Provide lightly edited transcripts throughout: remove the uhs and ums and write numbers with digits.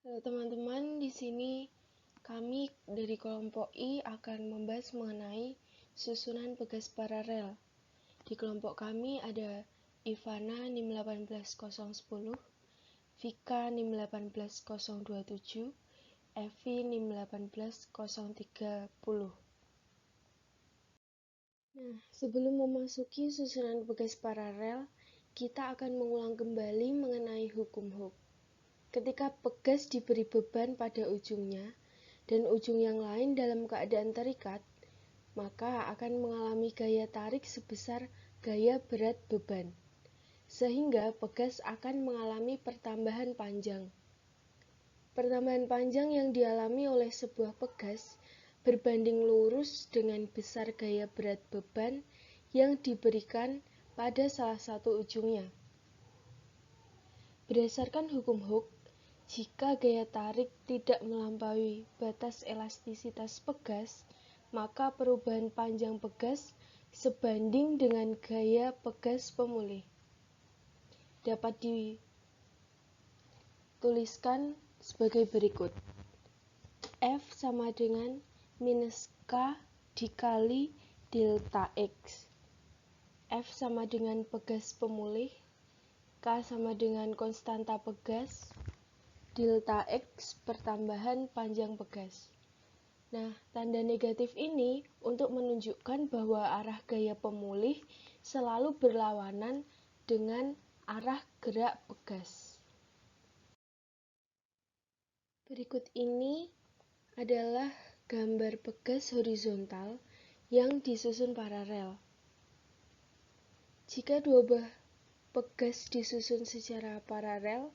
Halo teman-teman, di sini kami dari kelompok I akan membahas mengenai susunan pegas paralel. Di kelompok kami ada Ivana NIM 18010, Vika NIM 18027, Evi NIM 18030. Nah, sebelum memasuki susunan pegas paralel, kita akan mengulang kembali mengenai hukum Hooke. Ketika pegas diberi beban pada ujungnya dan ujung yang lain dalam keadaan terikat, maka akan mengalami gaya tarik sebesar gaya berat beban, sehingga pegas akan mengalami pertambahan panjang. Pertambahan panjang yang dialami oleh sebuah pegas berbanding lurus dengan besar gaya berat beban yang diberikan pada salah satu ujungnya. Berdasarkan hukum Hooke, jika gaya tarik tidak melampaui batas elastisitas pegas, maka perubahan panjang pegas sebanding dengan gaya pegas pemulih. Dapat dituliskan sebagai berikut. F sama dengan minus K dikali delta X. F sama dengan pegas pemulih, K sama dengan konstanta pegas, delta X pertambahan panjang pegas. Nah, tanda negatif ini untuk menunjukkan bahwa arah gaya pemulih selalu berlawanan dengan arah gerak pegas. Berikut ini adalah gambar pegas horizontal yang disusun paralel. Jika dua buah pegas disusun secara paralel,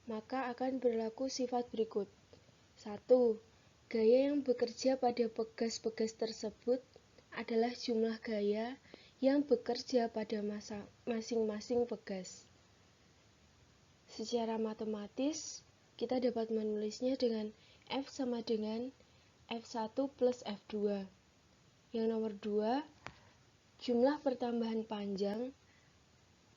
maka akan berlaku sifat berikut. 1. Gaya yang bekerja pada pegas-pegas tersebut adalah jumlah gaya yang bekerja pada masing-masing pegas. Secara matematis, kita dapat menulisnya dengan F sama dengan F1 plus F2. Yang nomor 2, jumlah pertambahan panjang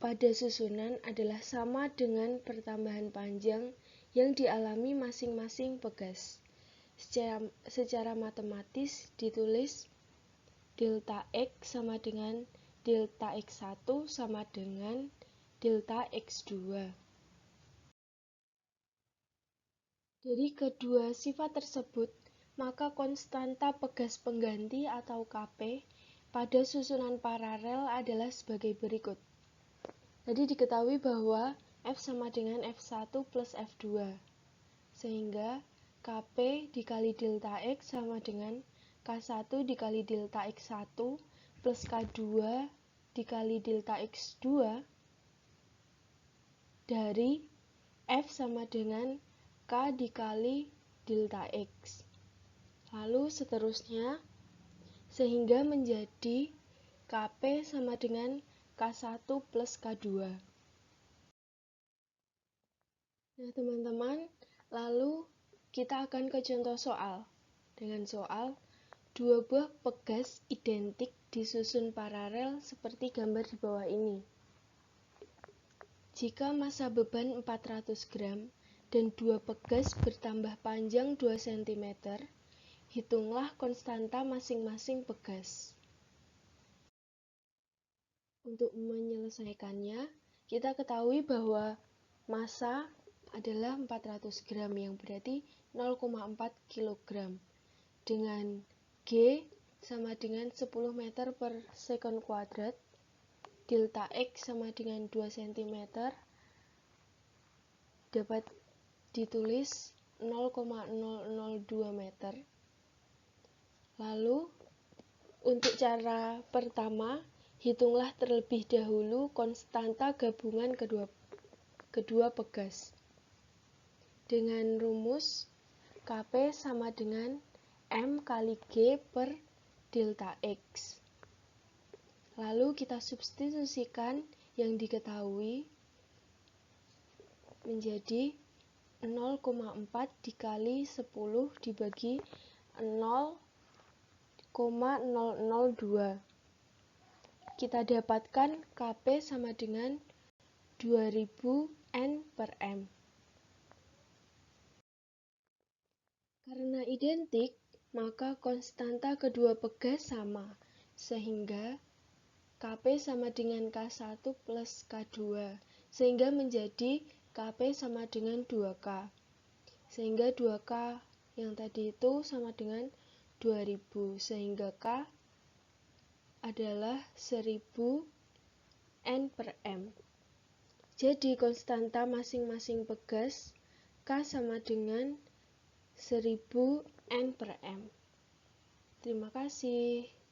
pada susunan adalah sama dengan pertambahan panjang yang dialami masing-masing pegas. Secara matematis ditulis delta X sama dengan delta X1 sama dengan delta X2. Dari kedua sifat tersebut, maka konstanta pegas pengganti atau Kp pada susunan paralel adalah sebagai berikut. Tadi diketahui bahwa F sama dengan F1 plus F2, sehingga Kp dikali delta X sama dengan K1 dikali delta X1 plus K2 dikali delta X2 dari F sama dengan K dikali delta X. Lalu seterusnya, sehingga menjadi Kp sama dengan K1 plus K2. Nah teman-teman, lalu kita akan ke contoh soal. Dengan soal, dua buah pegas identik disusun paralel seperti gambar di bawah ini. Jika massa beban 400 gram dan dua pegas bertambah panjang 2 cm, hitunglah konstanta masing-masing pegas. Untuk menyelesaikannya, kita ketahui bahwa massa adalah 400 gram yang berarti 0,4 kg dengan G sama dengan 10 meter per sekon kuadrat, delta X sama dengan 2 cm, dapat ditulis 0,002 meter. Lalu, untuk cara pertama, hitunglah terlebih dahulu konstanta gabungan kedua pegas. Dengan rumus Kp sama dengan M kali G per delta X. Lalu kita substitusikan yang diketahui menjadi 0,4 dikali 10 dibagi 0,002. Kita dapatkan Kp sama dengan 2000 N per M. identik, maka konstanta kedua pegas sama, sehingga Kp sama dengan K1 plus K2, sehingga menjadi Kp sama dengan 2K. Sehingga 2K yang tadi itu sama dengan 2000, sehingga K adalah 1000 N per M. Jadi konstanta masing-masing pegas K sama dengan 1000 N per M. Terima kasih.